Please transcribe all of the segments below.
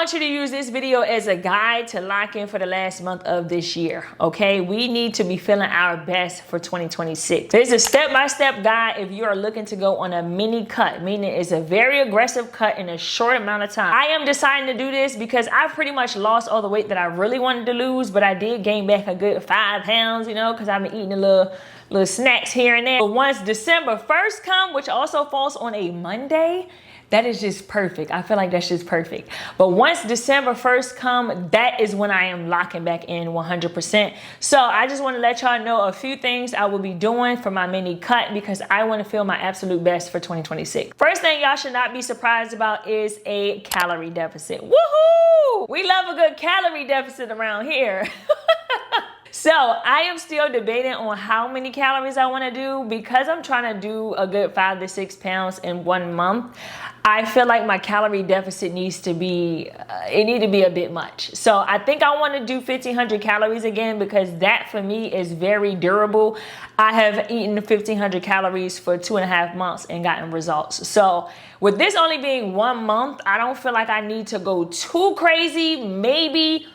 want you to use this video as a guide to lock in for the last month of this year, okay? We need to be feeling our best for 2026. There's a step-by-step guide if you are looking to go on a mini cut, meaning it's a very aggressive cut in a short amount of time. I am deciding to do this because I pretty much lost all the weight that I really wanted to lose, but I did gain back a good 5 pounds, you know, because I've been eating a little snacks here and there. But once December 1st come, which also falls on a Monday, that is just perfect. I feel like that's just perfect. But once December 1st come, that is when I am locking back in 100%. So I just want to let y'all know a few things I will be doing for my mini cut because I want to feel my absolute best for 2026. First thing y'all should not be surprised about is a calorie deficit. Woohoo! We love a good calorie deficit around here. So I am still debating on how many calories I want to do because I'm trying to do a good 5 to 6 pounds in 1 month. I feel like my calorie deficit needs to be, it need to be a bit much. So I think I want to do 1,500 calories again because that for me is very durable. I have eaten 1,500 calories for 2.5 months and gotten results. So with this only being 1 month, I don't feel like I need to go too crazy. Maybe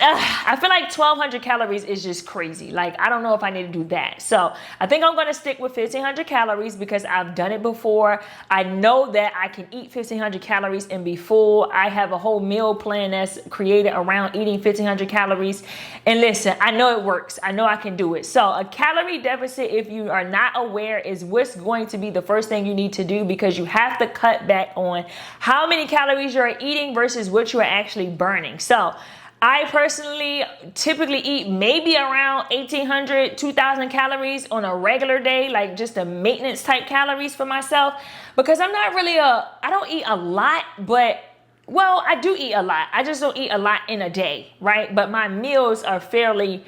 I feel like 1,200 calories is just crazy. Like, I don't know if I need to do that. So I think I'm going to stick with 1,500 calories because I've done it before. I know that I can eat 1,500 calories and be full. I have a whole meal plan that's created around eating 1,500 calories. And listen, I know it works. I know I can do it. So a calorie deficit, if you are not aware, is what's going to be the first thing you need to do because you have to cut back on how many calories you're eating versus what you're actually burning. So I personally typically eat maybe around 1,800, 2,000 calories on a regular day, like just a maintenance type calories for myself, because I'm not really I don't eat a lot, but well, I do eat a lot. I just don't eat a lot in a day, right? But my meals are fairly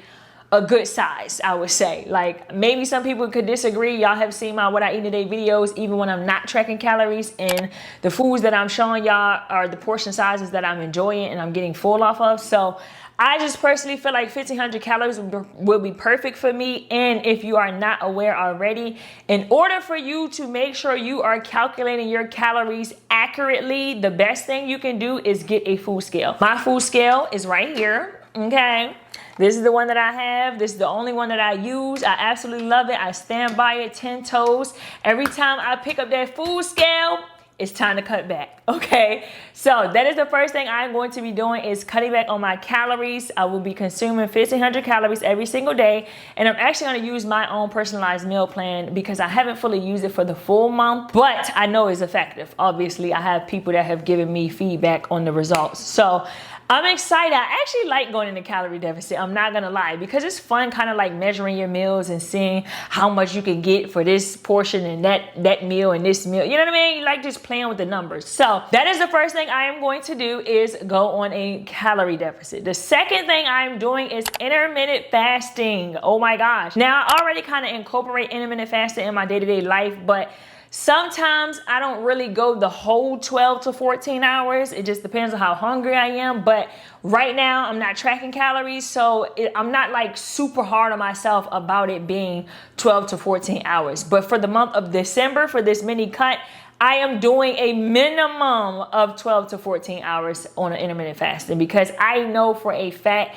a good size, I would say. Like maybe some people could disagree. Y'all have seen my what I eat today videos, even when I'm not tracking calories, and the foods that I'm showing y'all are the portion sizes that I'm enjoying and I'm getting full off of. So I just personally feel like 1,500 calories will be perfect for me. And if you are not aware already, in order for you to make sure you are calculating your calories accurately, the best thing you can do is get a food scale. My food scale is right here, okay? This is the one that I have. This is the only one that I use. I absolutely love it. I stand by it 10 toes. Every time I pick up that food scale, it's time to cut back, okay? So that is the first thing I'm going to be doing is cutting back on my calories. I will be consuming 1,500 calories every single day. And I'm actually going to use my own personalized meal plan because I haven't fully used it for the full month, but I know it's effective. Obviously, I have people that have given me feedback on the results. So I'm excited. I actually like going into calorie deficit. I'm not going to lie because it's fun kind of like measuring your meals and seeing how much you can get for this portion and that meal and this meal. You know what I mean? You like just playing with the numbers. So that is the first thing I am going to do is go on a calorie deficit. The second thing I'm doing is intermittent fasting. Oh my gosh. Now I already kind of incorporate intermittent fasting in my day-to-day life, but sometimes I don't really go the whole 12 to 14 hours. It just depends on how hungry I am. But right now I'm not tracking calories. So I'm not like super hard on myself about it being 12 to 14 hours. But for the month of December, for this mini cut, I am doing a minimum of 12 to 14 hours on an intermittent fasting because I know for a fact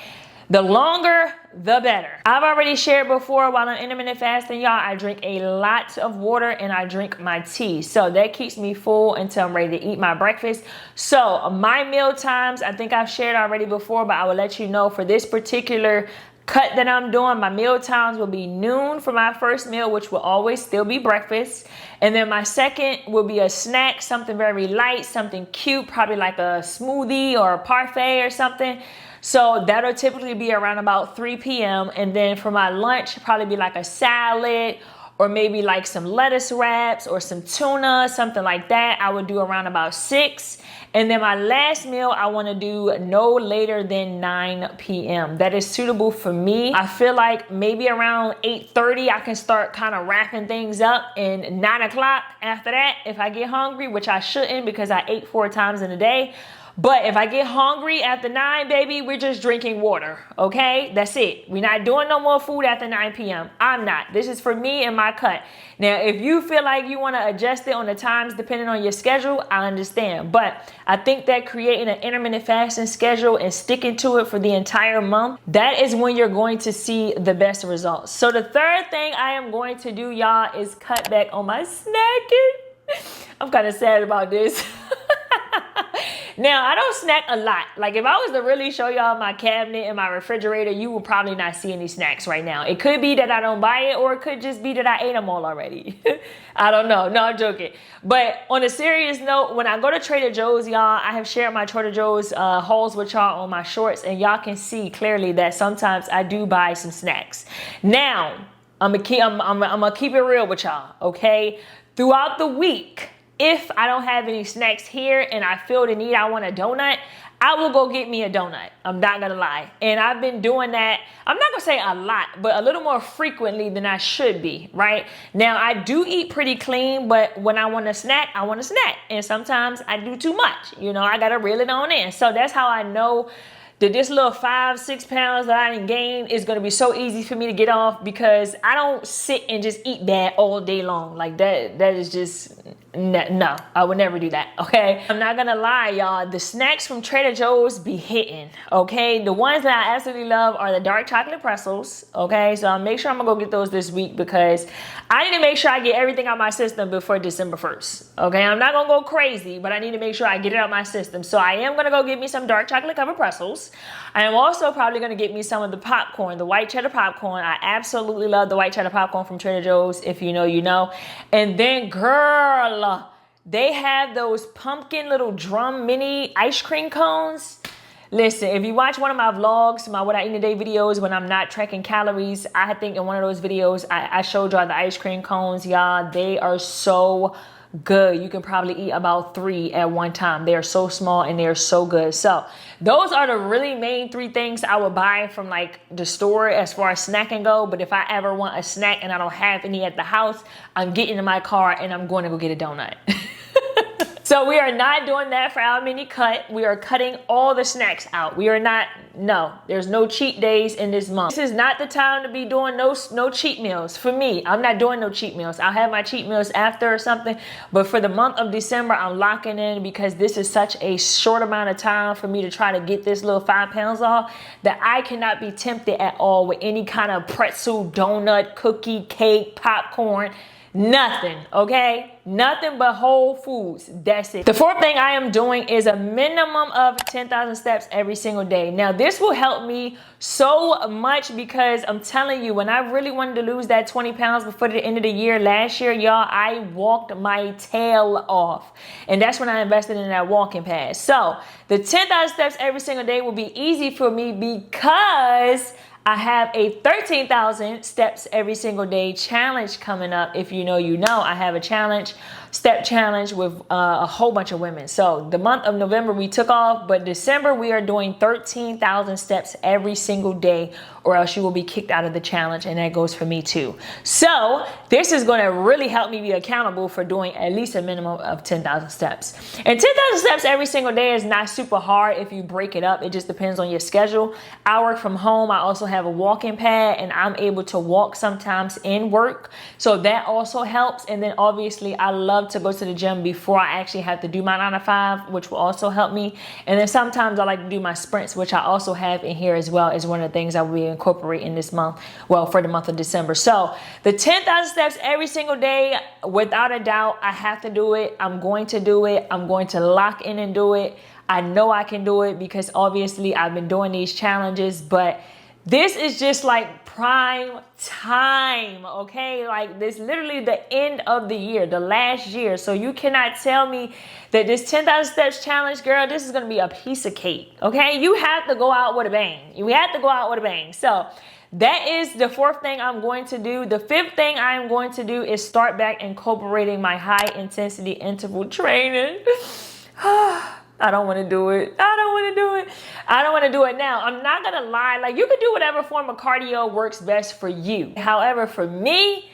the longer, the better. I've already shared before while I'm intermittent fasting, y'all, I drink a lot of water and I drink my tea. So that keeps me full until I'm ready to eat my breakfast. So my meal times, I think I've shared already before, but I will let you know for this particular cut that I'm doing, my meal times will be noon for my first meal, which will always still be breakfast. And then my second will be a snack, something very light, something cute, probably like a smoothie or a parfait or something. So that'll typically be around about 3 p.m. And then for my lunch, probably be like a salad or maybe like some lettuce wraps or some tuna, something like that. I would do around about 6. And then my last meal, I want to do no later than 9 p.m. That is suitable for me. I feel like maybe around 8:30, I can start kind of wrapping things up. And 9 o'clock after that, if I get hungry, which I shouldn't because I ate 4 times in a day. But if I get hungry after 9, baby, we're just drinking water, okay? That's it. We're not doing no more food after 9 p.m. I'm not. This is for me and my cut. Now, if you feel like you want to adjust it on the times depending on your schedule, I understand. But I think that creating an intermittent fasting schedule and sticking to it for the entire month, that is when you're going to see the best results. So the third thing I am going to do, y'all, is cut back on my snacking. I'm kind of sad about this. Now, I don't snack a lot. Like, if I was to really show y'all my cabinet and my refrigerator, you will probably not see any snacks right now. It could be that I don't buy it, or it could just be that I ate them all already. I don't know. No, I'm joking. But on a serious note, when I go to Trader Joe's, y'all, I have shared my Trader Joe's hauls with y'all on my shorts, and y'all can see clearly that sometimes I do buy some snacks. Now, I'm gonna keep it real with y'all, okay? Throughout the week, if I don't have any snacks here and I feel the need, I want a donut, I will go get me a donut. I'm not gonna lie. And I've been doing that, I'm not gonna say a lot, but a little more frequently than I should be, right? Now, I do eat pretty clean, but when I want a snack, I want a snack. And sometimes I do too much. You know, I gotta reel it on in. So that's how I know that this little 5-6 pounds that I didn't gain is going to be so easy for me to get off, because I don't sit and just eat bad all day long. Like that is just, no, I would never do that, okay? I'm not going to lie, y'all. The snacks from Trader Joe's be hitting, okay? The ones that I absolutely love are the dark chocolate pretzels, okay? So I'll make sure I'm going to go get those this week, because I need to make sure I get everything out my system before December 1st, okay? I'm not going to go crazy, but I need to make sure I get it out my system. So I am going to go get me some dark chocolate covered pretzels. I am also probably going to get me some of the popcorn, the white cheddar popcorn. I absolutely love the white cheddar popcorn from Trader Joe's. If you know, you know. And then, girl, they have those pumpkin little drum mini ice cream cones. Listen, if you watch one of my vlogs, my What I Eat in a Day videos, when I'm not tracking calories, I think in one of those videos, I showed y'all the ice cream cones, y'all. They are so good. You can probably eat about 3 at one time. They are so small and they are so good. So those are the really main 3 things I would buy from like the store as far as snacking go. But if I ever want a snack and I don't have any at the house, I'm getting in my car and I'm going to go get a donut. So we are not doing that for our mini cut. We are cutting all the snacks out. We are not, no, there's no cheat days in this month. This is not the time to be doing no cheat meals. For me, I'm not doing no cheat meals. I'll have my cheat meals after or something. But for the month of December, I'm locking in, because this is such a short amount of time for me to try to get this little 5 pounds off, that I cannot be tempted at all with any kind of pretzel, donut, cookie, cake, popcorn. Nothing, okay? Nothing but whole foods. That's it. The 4th thing I am doing is a minimum of 10,000 steps every single day. Now, this will help me so much, because I'm telling you, when I really wanted to lose that 20 pounds before the end of the year last year, y'all, I walked my tail off. And that's when I invested in that walking pad. So the 10,000 steps every single day will be easy for me, because I have a 13,000 steps every single day challenge coming up. If you know, you know, I have a step challenge with a whole bunch of women. So the month of November we took off, but December we are doing 13,000 steps every single day, or else you will be kicked out of the challenge. And that goes for me too. So this is going to really help me be accountable for doing at least a minimum of 10,000 steps. And 10,000 steps every single day is not super hard if you break it up. It just depends on your schedule. I work from home. I also have a walking pad, and I'm able to walk sometimes in work. So that also helps. And then obviously I love to go to the gym before I actually have to do my 9 to 5, which will also help me. And then sometimes I like to do my sprints, which I also have in here as well, is one of the things I will be incorporating this month. Well, for the month of December. So the 10,000 steps every single day, without a doubt, I have to do it. I'm going to do it. I'm going to lock in and do it. I know I can do it, because obviously I've been doing these challenges, but this is just like prime time, okay? Like, this literally the end of the year, the last year. So you cannot tell me that this 10,000 steps challenge, girl, this is going to be a piece of cake, okay? You have to go out with a bang. You have to go out with a bang. So that is the 4th thing I'm going to do. The 5th thing I am going to do is start back incorporating my high intensity interval training. I don't want to do it. I don't want to do it. I don't want to do it now. I'm not going to lie. Like, you can do whatever form of cardio works best for you. However, for me,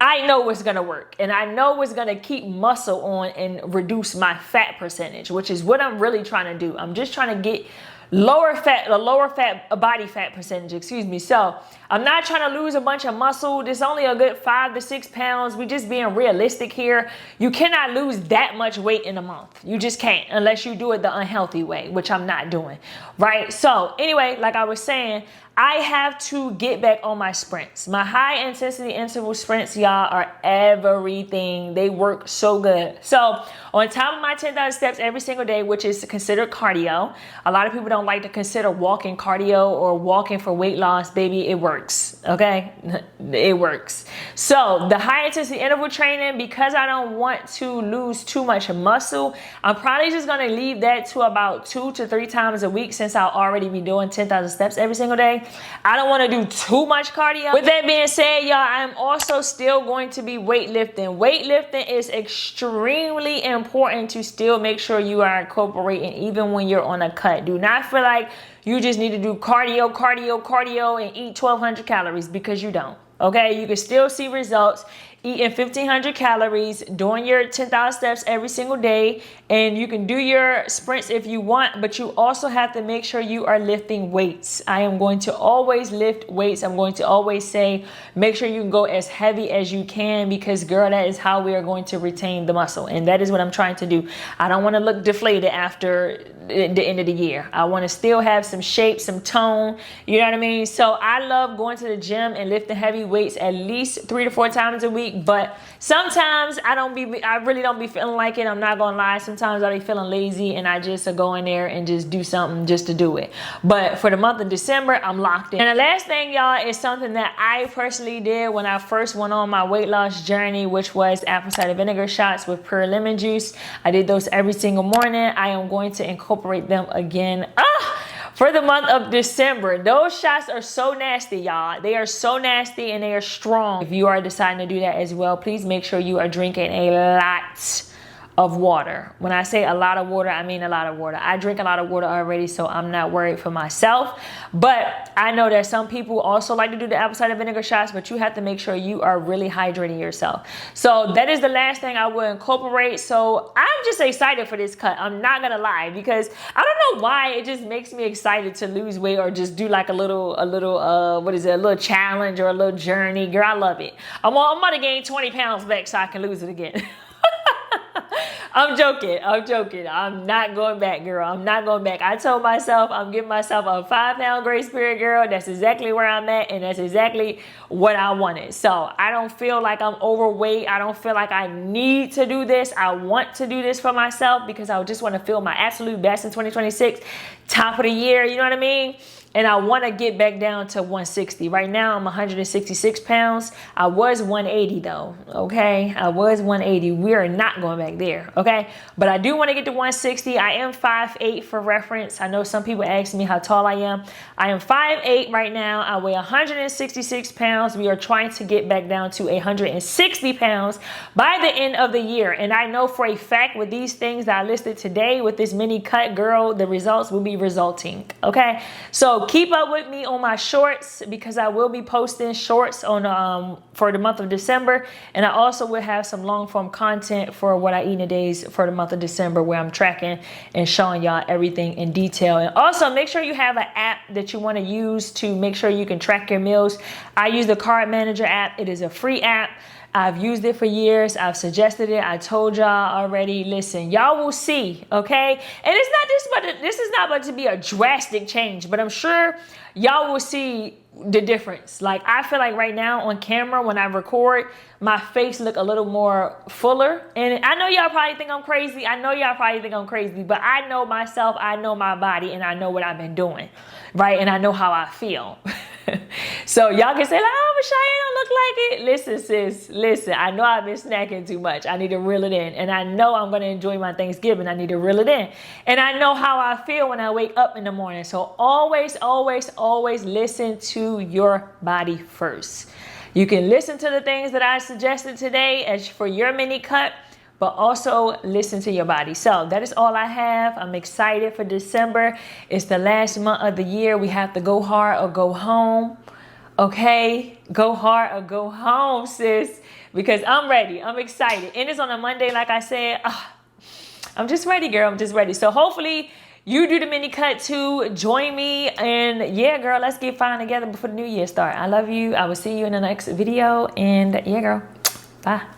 I know it's gonna work, and I know it's gonna keep muscle on and reduce my fat percentage, which is what I'm really trying to do. I'm just trying to get a lower fat body fat percentage, excuse me. So I'm not trying to lose a bunch of muscle. There's only a good 5 to 6 pounds. We just being realistic here. You cannot lose that much weight in a month. You just can't, unless you do it the unhealthy way, which I'm not doing, right? So anyway, like I was saying, I have to get back on my sprints. My high intensity interval sprints, y'all, are everything. They work so good. So on top of my 10,000 steps every single day, which is considered cardio, a lot of people don't like to consider walking cardio or walking for weight loss. Baby, it works, okay? It works. So the high intensity interval training, because I don't want to lose too much muscle, I'm probably just gonna leave that to about 2 to 3 times a week, since I'll already be doing 10,000 steps every single day. I don't want to do too much cardio. With that being said, y'all, I'm also still going to be weightlifting. Weightlifting is extremely important to still make sure you are incorporating even when you're on a cut. Do not feel like you just need to do cardio and eat 1,200 calories, because you don't. Okay, you can still see results eating 1,500 calories, doing your 10,000 steps every single day, and you can do your sprints if you want, but you also have to make sure you are lifting weights. I am going to always lift weights. I'm going to always say, make sure you can go as heavy as you can, because girl, that is how we are going to retain the muscle. And that is what I'm trying to do. I don't want to look deflated after the end of the year. I want to still have some shape, some tone, you know what I mean? So I love going to the gym and lifting heavy weights at least 3 to 4 times a week. But sometimes I really don't be feeling like it. I'm not gonna lie. Sometimes I be feeling lazy and I just go in there and just do something just to do it. But for the month of December, I'm locked in. And the last thing, y'all, is something that I personally did when I first went on my weight loss journey, which was apple cider vinegar shots with pure lemon juice. I did those every single morning. I am going to incorporate them again. For the month of December. Those shots are so nasty, y'all. They are so nasty and they are strong. If you are deciding to do that as well, please make sure you are drinking a lot of water. When I say a lot of water, I mean a lot of water. I drink a lot of water already, so I'm not worried for myself. But I know that some people also like to do the apple cider vinegar shots, but you have to make sure you are really hydrating yourself. So that is the last thing I will incorporate. So I'm just excited for this cut. I'm not gonna lie, because I don't know why it just makes me excited to lose weight or just do like a little challenge or a little journey. Girl, I love it. I'm gonna gain 20 pounds back so I can lose it again. I'm joking. I'm not going back, girl. I'm not going back. I told myself I'm giving myself a 5-pound grace period, girl. That's exactly where I'm at, and that's exactly what I wanted. So I don't feel like I'm overweight. I don't feel like I need to do this. I want to do this for myself because I just want to feel my absolute best in 2026. Top of the year, you know what I mean? And I want to get back down to 160. Right now, I'm 166 pounds. I was 180 though, okay? I was 180. We are not going back there, okay? But I do want to get to 160. I am 5'8" for reference. I know some people ask me how tall I am. I am 5'8" right now. I weigh 166 pounds. We are trying to get back down to 160 pounds by the end of the year. And I know for a fact with these things that I listed today, with this mini cut, girl, the results will be resulting, okay? So keep up with me on my shorts, because I will be posting shorts on for the month of December, and I also will have some long form content for what I eat in a days for the month of December, where I'm tracking and showing y'all everything in detail. And also make sure you have an app that you want to use to make sure you can track your meals. I use the Carb Manager app. It is a free app. I've used it for years. I've suggested it. I told y'all already. Listen, y'all will see, okay? And it's not just about this is not about to be a drastic change, but I'm sure y'all will see the difference. Like, I feel like right now on camera, when I record, my face look a little more fuller. And I know y'all probably think I'm crazy. But I know myself, I know my body, and I know what I've been doing, right? And I know how I feel. So y'all can say, like, oh, Rashaya don't look like it. Listen, sis, listen, I know I've been snacking too much. I need to reel it in. And I know I'm going to enjoy my Thanksgiving. I need to reel it in. And I know how I feel when I wake up in the morning. So always, always, always listen to your body first. You can listen to the things that I suggested today as for your mini cut, but also listen to your body. So that is all I have. I'm excited for December. It's the last month of the year. We have to go hard or go home. Okay, go hard or go home, sis, because I'm ready. I'm excited. And it's on a Monday, like I said. I'm just ready, girl. I'm just ready. So hopefully you do the mini cut too. Join me. And yeah, girl, let's get fine together before the new year start. I love you. I will see you in the next video. And yeah, girl. Bye.